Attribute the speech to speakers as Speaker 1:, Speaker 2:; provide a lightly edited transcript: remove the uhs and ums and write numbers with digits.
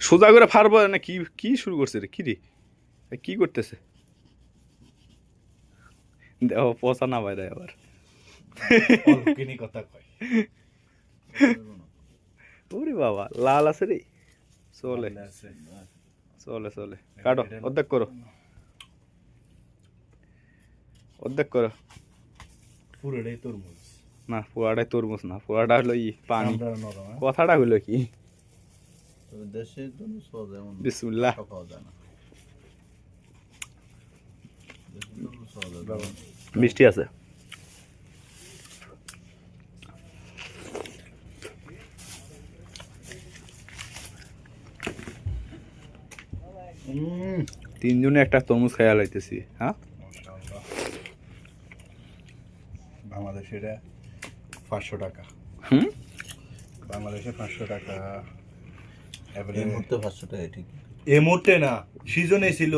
Speaker 1: সোজা করে ফারবো না কি কি শুরু করছে রে কি রে কি করতেছে দেখো পচা না বাইরে আবার
Speaker 2: কিনি কথা কয়
Speaker 1: ওরে বাবা লাল আছে রে চলে চলে চলে কাটো অর্ধেক করো অর্ধেক করো
Speaker 2: পুরোটাই তরমুজ
Speaker 1: না পুরাটাই তরমুজ না পুরাটা হলো ই পানি
Speaker 2: আমরা নরম হ্যাঁ?
Speaker 1: কথাটা হলো কি
Speaker 3: তবে দেশে তরমুজ পাওয়া যায় এমন
Speaker 1: বিসমিল্লাহ
Speaker 3: আশা পাওয়া যায় না দেশে তরমুজ পাওয়া যায় না।
Speaker 1: মিষ্টি আছে তিনজনে একটা তরমুজ খাইয়া লাইতেছি হ্যাঁ
Speaker 2: মাশাআল্লাহ। বাংলাদেশে এটা 500 টাকা
Speaker 1: হুম
Speaker 2: বাংলাদেশে 500 টাকা
Speaker 3: এই মুহূর্তে 500 টাকা ঠিক
Speaker 2: এই মুহূর্তে না সিজনে ছিল